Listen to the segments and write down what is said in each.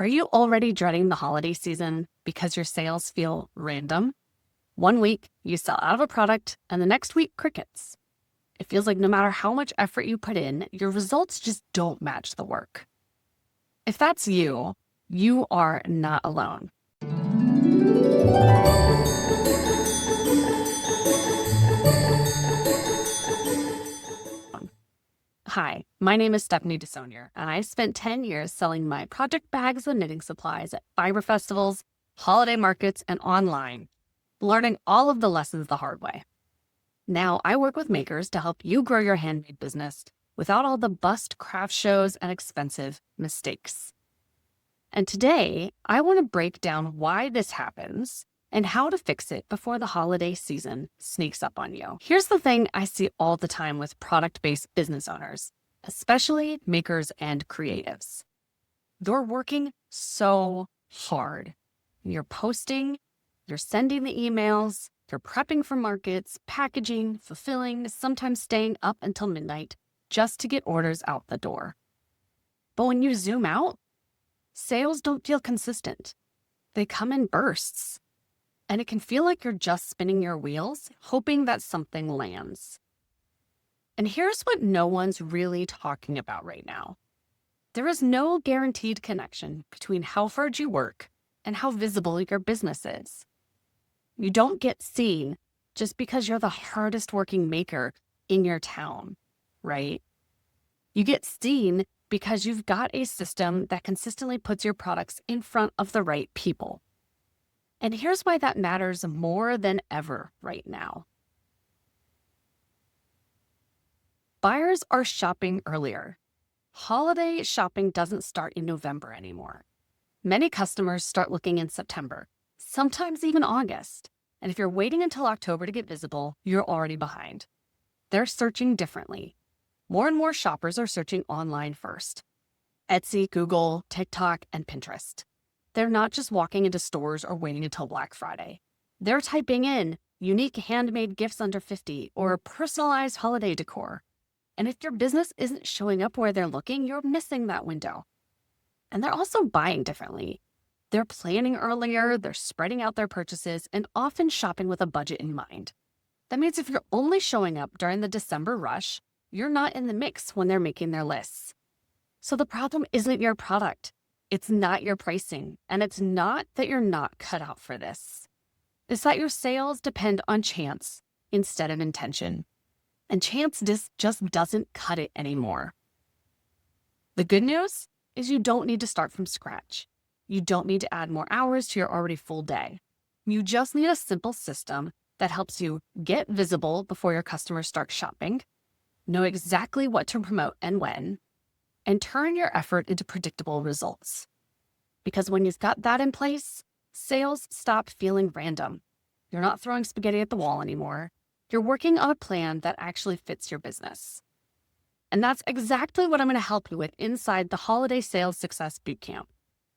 Are you already dreading the holiday season because your sales feel random? One week, you sell out of a product, and the next week, crickets. It feels like no matter how much effort you put in, your results just don't match the work. If that's you, you are not alone. Hi, my name is Stephanie DeSonier, and I spent 10 years selling my project bags of knitting supplies at fiber festivals, holiday markets, and online, learning all of the lessons the hard way. Now I work with makers to help you grow your handmade business without all the bust craft shows and expensive mistakes. And today, I want to break down why this happens and how to fix it before the holiday season sneaks up on you. Here's the thing I see all the time with product-based business owners, especially makers and creatives. You're working so hard. You're posting, you're sending the emails, you're prepping for markets, packaging, fulfilling, sometimes staying up until midnight just to get orders out the door. But when you zoom out, sales don't feel consistent. They come in bursts. And it can feel like you're just spinning your wheels, hoping that something lands. And here's what no one's really talking about right now. There is no guaranteed connection between how hard you work and how visible your business is. You don't get seen just because you're the hardest working maker in your town, right? You get seen because you've got a system that consistently puts your products in front of the right people. And here's why that matters more than ever right now. Buyers are shopping earlier. Holiday shopping doesn't start in November anymore. Many customers start looking in September, sometimes even August. And if you're waiting until October to get visible, you're already behind. They're searching differently. More and more shoppers are searching online first. Etsy, Google, TikTok, and Pinterest. They're not just walking into stores or waiting until Black Friday. They're typing in unique handmade gifts under 50 or personalized holiday decor. And if your business isn't showing up where they're looking, you're missing that window. And they're also buying differently. They're planning earlier, they're spreading out their purchases, and often shopping with a budget in mind. That means if you're only showing up during the December rush, you're not in the mix when they're making their lists. So the problem isn't your product. It's not your pricing, and it's not that you're not cut out for this. It's that your sales depend on chance instead of intention. And chance just doesn't cut it anymore. The good news is you don't need to start from scratch. You don't need to add more hours to your already full day. You just need a simple system that helps you get visible before your customers start shopping, know exactly what to promote and when, and turn your effort into predictable results. Because when you've got that in place, sales stop feeling random. You're not throwing spaghetti at the wall anymore. You're working on a plan that actually fits your business. And that's exactly what I'm going to help you with inside the Holiday Sales Success Bootcamp.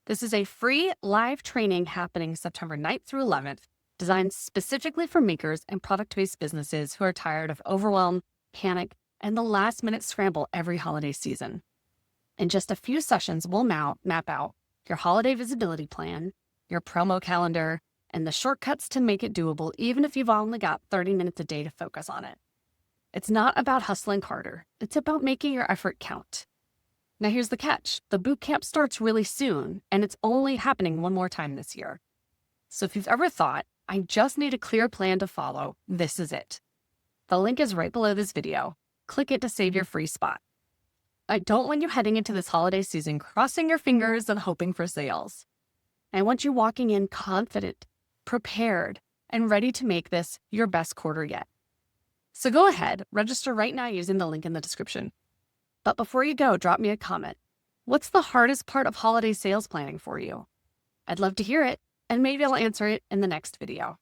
This is a free live training happening September 9th through 11th, designed specifically for makers and product-based businesses who are tired of overwhelm, panic, and the last-minute scramble every holiday season. In just a few sessions, we'll map out your holiday visibility plan, your promo calendar, and the shortcuts to make it doable even if you've only got 30 minutes a day to focus on it. It's not about hustling harder. It's about making your effort count. Now here's the catch. The bootcamp starts really soon, and it's only happening one more time this year. So if you've ever thought, I just need a clear plan to follow, this is it. The link is right below this video. Click it to save your free spot. I don't want you heading into this holiday season crossing your fingers and hoping for sales. I want you walking in confident, prepared, and ready to make this your best quarter yet. So go ahead, register right now using the link in the description. But before you go, drop me a comment. What's the hardest part of holiday sales planning for you? I'd love to hear it, and maybe I'll answer it in the next video.